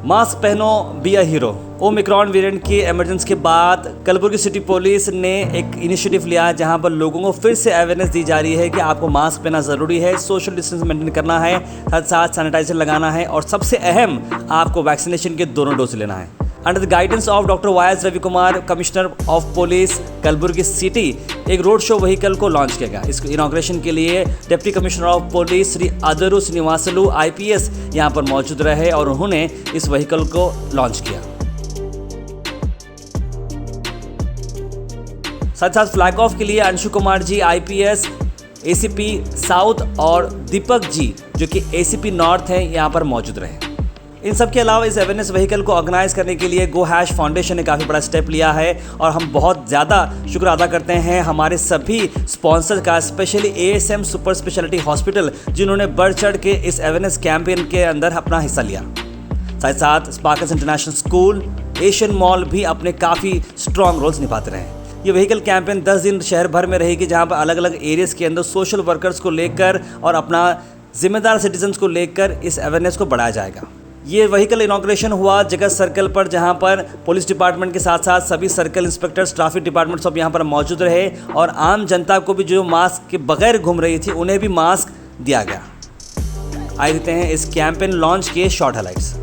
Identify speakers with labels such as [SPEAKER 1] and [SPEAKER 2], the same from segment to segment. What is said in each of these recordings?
[SPEAKER 1] Mask पहनो be a hero. Omicron variant की emergency के बाद कलबुर्गी सिटी पुलिस ने एक इनिशिएटिव लिया है जहां पर लोगों को फिर से अवेयरनेस दी जा रही है कि आपको मास्क पहनना ज़रूरी है, सोशल डिस्टेंस मेंटेन करना है, साथ साथ सैनिटाइजर लगाना है और सबसे अहम आपको वैक्सीनेशन के दोनों डोज लेना है। Under the guidance of doctor Y Ravi Kumar, commissioner of police Kalaburagi city, एक रोड शो व्हीकल को लॉन्च किया गया। इस इनॉग्रेशन के लिए deputy commissioner of police Shri Adaru Srinivasulu IPS यहां पर मौजूद रहे और उन्होंने इस व्हीकल को लॉन्च किया। साथ साथ फ्लैग ऑफ के लिए Anshu Kumar ji IPS, ACP south और दीपक जी जो कि ACP नॉर्थ हैं यहाँ पर मौजूद रहे। इन सब के अलावा इस अवेयरनेस व्हीकल को ऑर्गेनाइज करने के लिए गो हैश फाउंडेशन ने काफ़ी बड़ा स्टेप लिया है और हम बहुत ज़्यादा शुक्र अदा करते हैं हमारे सभी स्पॉन्सर का, specially ASM super speciality hospital जिन्होंने बढ़ चढ़ के इस अवेयरनेस कैंपेन के अंदर अपना हिस्सा लिया। साथ साथ sparkles international school, Asian mall भी अपने काफ़ी स्ट्रॉन्ग रोल्स निभाते रहे। ये व्हीकल कैंपेन 10 दिन शहर भर में रहेगी जहाँ पर अलग अलग एरियाज़ के अंदर सोशल वर्कर्स को लेकर और अपना जिम्मेदार सिटीजन्स को लेकर इस अवेयरनेस को बढ़ाया जाएगा। ये व्हीकल इनॉग्रेशन हुआ जगत सर्कल पर जहां पर पुलिस डिपार्टमेंट के साथ साथ सभी सर्कल इंस्पेक्टर्स, ट्रैफिक डिपार्टमेंट सब यहां पर मौजूद रहे और आम जनता को भी जो मास्क के बगैर घूम रही थी उन्हें भी मास्क दिया गया। आइए देखते हैं इस कैंपेन लॉन्च के short highlights.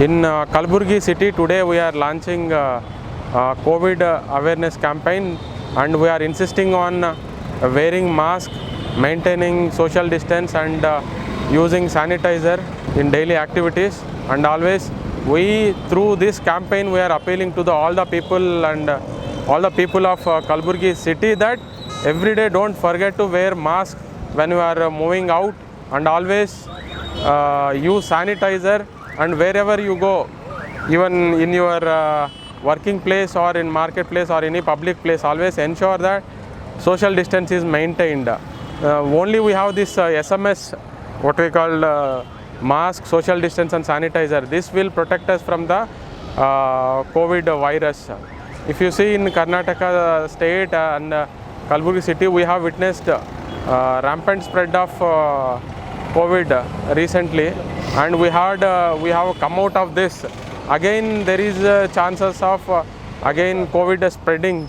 [SPEAKER 2] In Kalaburgi city today we are launching COVID awareness campaign and we are insisting on wearing mask, maintaining social distance and using sanitizer in daily activities, and always we through this campaign we are appealing to all the people and all the people of Kalaburgi city that every day don't forget to wear mask when you are moving out, and always use sanitizer, and wherever you go, even in your working place or in marketplace or any public place, always ensure that social distance is maintained. Only we have this SMS, what we call mask, social distance and sanitizer. This will protect us from the COVID virus. If you see in Karnataka state and Kalaburgi city, we have witnessed rampant spread of COVID recently, and we have come out of this. Again there is chances of again COVID spreading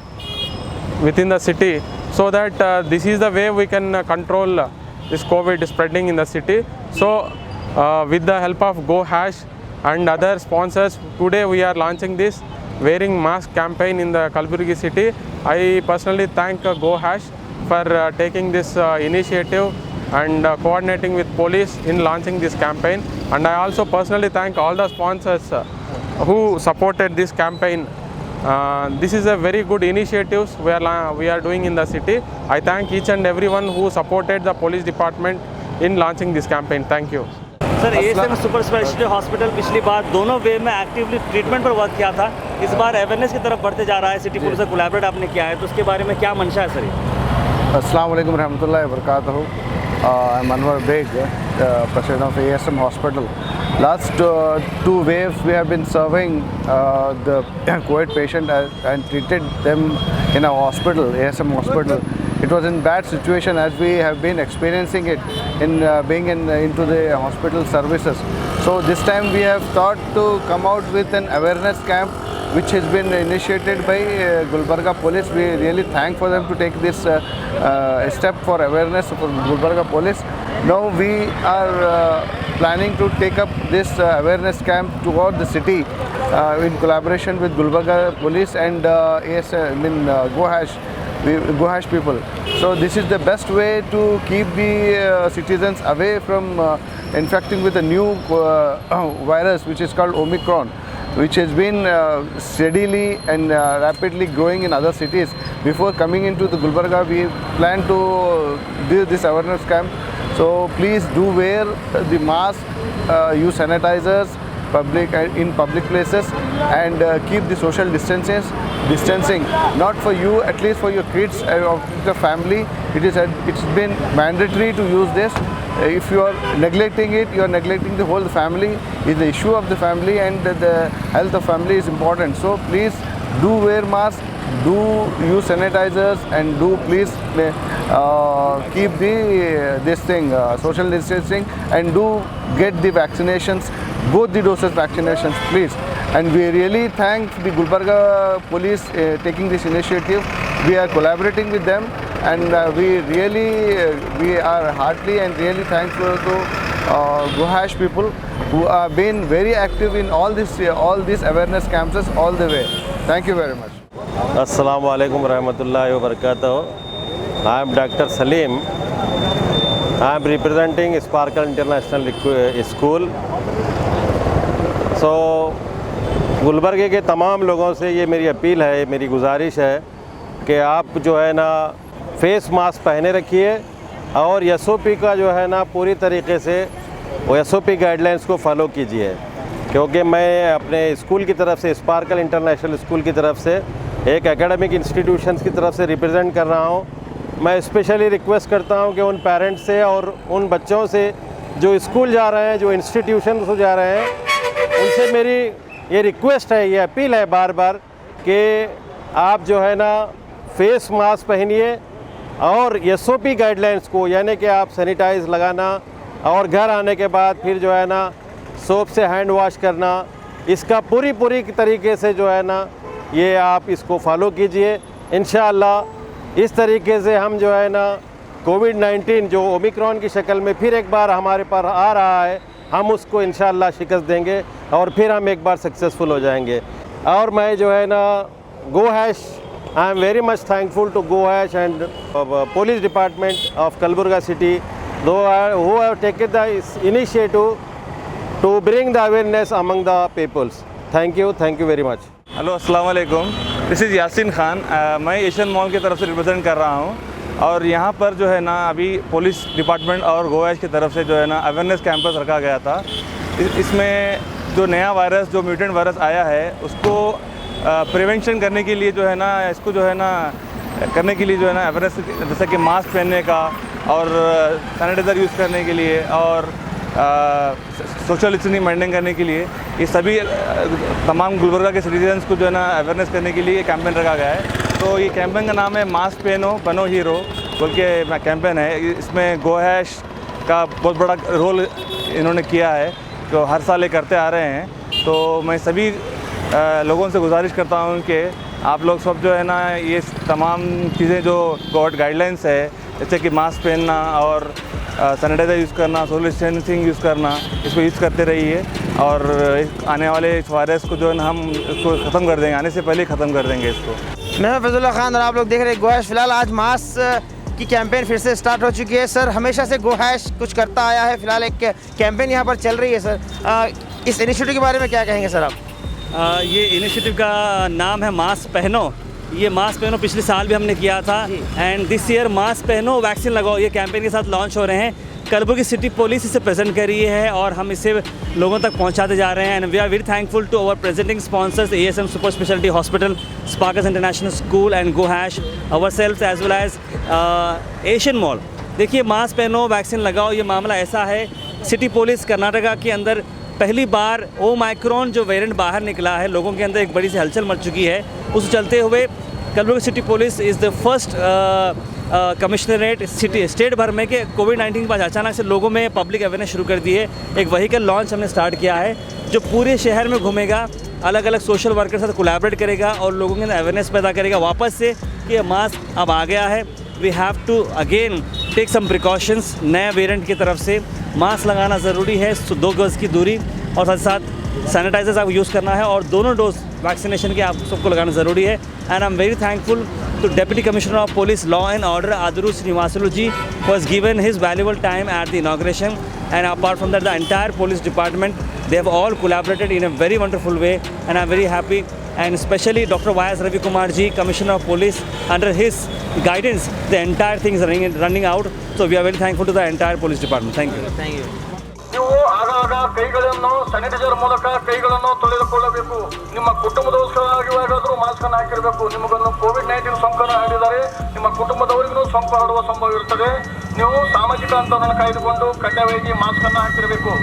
[SPEAKER 2] within the city, so that this is the way we can control this COVID spreading in the city. So with the help of Go Hash and other sponsors, today we are launching this wearing mask campaign in the Kalaburgi city. I personally thank Go Hash for taking this initiative and coordinating with police in launching this campaign, and I also personally thank all the sponsors who supported this campaign. This is a very good initiative we are doing in the city. I thank each and everyone who supported the police department in launching this campaign. Thank you.
[SPEAKER 1] Sir, ASM super speciality hospital पिछली बार दोनों वे में actively treatment पर work किया था, इस बार awareness की तरफ बढ़ते जा रहा है, सिटी पुलिस से कोलैबोरेट आपने किया है, तो उसके बारे में क्या मंशा है सर?
[SPEAKER 3] अस्सलाम वालेकुम रहमतुल्लाहि व बरकातहू। I'm Anwar Beg, president of ASM Hospital. Last 2 waves we have been serving the COVID patient and treated them in our hospital, ASM Hospital. It was in bad situation as we have been experiencing it in being into the hospital services. So this time we have thought to come out with an awareness camp which has been initiated by Gulbarga Police. We really thank for them to take this step for awareness for Gulbarga Police. Now we are planning to take up this awareness camp toward the city in collaboration with Gulbarga Police and Go Hash people. So this is the best way to keep the citizens away from infecting with a new virus which is called Omicron, which has been steadily and rapidly growing in other cities. Before coming into the Gulbarga, we plan to do this awareness camp So please do wear the mask, use sanitizers in public places, and keep the social distancing. Not for you, at least for your kids or the family. It's been mandatory to use this. If you are neglecting it, you are neglecting the whole family. It's the issue of the family, and the health of family is important. So please do wear mask, do use sanitizers, and do please keep social distancing, and do get the vaccinations, both the doses vaccinations, please. And we really thank the Gulbarga police taking this initiative. We are collaborating with them, and we are heartily and really thankful to Gohash people who have been very active in all these awareness camps all the way. Thank you very much.
[SPEAKER 4] Assalamu alaikum warahmatullahi wabarakatuh. I am Dr. Salim. I am representing Sparkle International School. So गुलबर्गे के तमाम लोगों से ये मेरी appeal है, मेरी गुजारिश है कि आप जो है ना फेस मास्क पहने रखिए और एसओपी का जो है ना पूरी तरीके से वो एसओपी गाइडलाइंस को फॉलो कीजिए। क्योंकि मैं अपने स्कूल की तरफ से, स्पार्कल इंटरनेशनल स्कूल की तरफ से, एक एकेडमिक इंस्टीट्यूशंस की तरफ से रिप्रेजेंट कर रहा हूँ। मैं स्पेशली रिक्वेस्ट करता हूँ कि उन पेरेंट्स से और उन बच्चों से जो स्कूल जा रहे हैं, जो इंस्टीट्यूशन से जा रहे हैं, उनसे मेरी ये रिक्वेस्ट है, ये अपील है बार बार कि आप जो है ना फेस मास्क पहनिए और एसओपी गाइडलाइंस को, यानी कि आप सैनिटाइज लगाना और घर आने के बाद फिर जो है ना सोप से हैंड वॉश करना, इसका पूरी तरीके से जो है ना ये आप इसको फॉलो कीजिए। इंशाअल्लाह इस तरीके से हम जो है ना कोविड-19 जो ओमिक्रॉन की शक्ल में फिर एक बार हमारे पर आ रहा है, हम उसको इंशाअल्लाह शिकस्त देंगे और फिर हम एक बार सक्सेसफुल हो जाएंगे। और मैं जो है ना Gohash, I am very much thankful to Gohash and police department of Kalburga city who have taken the initiative to bring the awareness among the peoples. Thank you very much.
[SPEAKER 5] Hello, अस्सलाम वालेकुम। This is Yasin Khan. मैं Asian mall की तरफ से represent कर रहा हूँ और यहाँ पर जो है ना अभी पुलिस डिपार्टमेंट और गोहैश की तरफ से जो है ना अवेयरनेस कैंपस रखा गया था। इसमें जो नया वायरस, जो म्यूटेंट वायरस आया है, उसको प्रिवेंशन करने के लिए जो है ना, इसको जो है ना करने के लिए जो है ना अवेयरनेस, जैसे कि मास्क पहनने का और सैनिटाइज़र यूज़ करने के लिए और सोशल डिस्टेंसिंग मेंटेन करने के लिए, ये सभी तमाम गुलबर्गा के सिटीजन्स को जो है ना अवेयरनेस करने के लिए कैंपेन रखा गया है। तो ये कैंपेन का नाम है मास्क पहनो बनो हीरो बोल के कैंपेन है। इसमें गोहैश का बहुत बड़ा रोल इन्होंने किया है, तो हर साल ये करते आ रहे हैं। तो मैं सभी लोगों से गुजारिश करता हूँ कि आप लोग सब जो है ना ये तमाम चीज़ें जो गवर्नमेंट गाइडलाइंस है, जैसे कि मास्क पहनना और सैनिटाइज़र यूज़ करना, सोशल डिस्टेंसिंग यूज़ करना, इसको यूज़ करते रहिए और आने वाले इस वायरस को जो है ना हम इसको ख़त्म कर देंगे, आने से पहले ख़त्म कर देंगे इसको।
[SPEAKER 6] मैं फैजुल्ला खान और आप लोग देख रहे हैं गोहैश। फ़िलहाल आज मास्क की कैंपेन फिर से स्टार्ट हो चुकी है। सर, हमेशा से गोहैश कुछ करता आया है, फ़िलहाल एक कैंपेन यहाँ पर चल रही है। सर, इस इनिशिएटिव के बारे में क्या कहेंगे सर आप?
[SPEAKER 1] ये इनिशिएटिव का नाम है मास्क पहनो। ये मास्क पहनो पिछले साल भी हमने किया था एंड दिस ईयर मास्क पहनो वैक्सीन लगाओ, ये कैंपेन के साथ लॉन्च हो रहे हैं। कलबुर्गी सिटी पुलिस इसे प्रेजेंट कर रही है और हम इसे लोगों तक पहुंचाते जा रहे हैं। And we are very thankful to our presenting sponsors ASM super speciality hospital, sparkle international school and Gohash, our self as well as Asian mall. देखिए, मास्क पहनो वैक्सीन लगाओ, ये मामला ऐसा है, सिटी पुलिस कर्नाटका के अंदर पहली बार ओमाइक्रॉन जो वेरिएंट बाहर निकला है, लोगों के अंदर एक बड़ी सी हलचल मच चुकी है। उस चलते हुए Kalaburagi city police is the first commissionerate city state भर में कि कोविड-19 के बाद अचानक से लोगों में पब्लिक अवेयरनेस शुरू कर दी है। एक व्हीकल लॉन्च हमने स्टार्ट किया है जो पूरे शहर में घूमेगा, अलग अलग सोशल वर्कर के साथ कोलैबोरेट करेगा और लोगों के अंदर अवेयरनेस पैदा करेगा वापस से कि मास्क अब आ गया है। We have to again take some precautions. नया वेरिएंट की तरफ से मास्क लगाना ज़रूरी है, 2 गज़ की दूरी और साथ साथ सैनिटाइजर्स आपको यूज़ करना है और दोनों डोज वैक्सीनेशन के आप सबको लगाना ज़रूरी है। And I am very thankful to Deputy Commissioner of Police Law and Order Aduru Srinivasulu ji, who has given his valuable time at the inauguration. And apart from that, the entire police department, they have all collaborated in a very wonderful way, and I'm very happy and especially Dr. Y.S. Ravi Kumar ji, Commissioner of Police, under his guidance, the entire thing is running out. So we are very thankful to the entire police department. Thank you.
[SPEAKER 6] Thank you.
[SPEAKER 7] ನೀವು ಆಗಾಗ ಕೈಗಳನ್ನು sanitiser ಮೂಲಕ ಕೈಗಳನ್ನು ತೊಳೆದುಕೊಳ್ಳಬೇಕು. ನಿಮ್ಮ ಕುಟುಂಬದವರಿಗಾದರೂ mask ಅನ್ನು ಹಾಕಿರಬೇಕು. ನಿಮಗೊಂದು COVID-19 ಸೋಂಕನ್ನು ಹರಡಿದರೆ ನಿಮ್ಮ ಕುಟುಂಬದವರಿಗೂ ಸೋಂಕು ಹರಡುವ ಸಂಭವ ಇರುತ್ತದೆ. ನೀವು ಸಾಮಾಜಿಕ ಅಂತರವನ್ನು ಕಾಯ್ದುಕೊಂಡು ಕಡ್ಡಾಯವಾಗಿ ಮಾಸ್ಕ್ ಅನ್ನು ಹಾಕಿರಬೇಕು.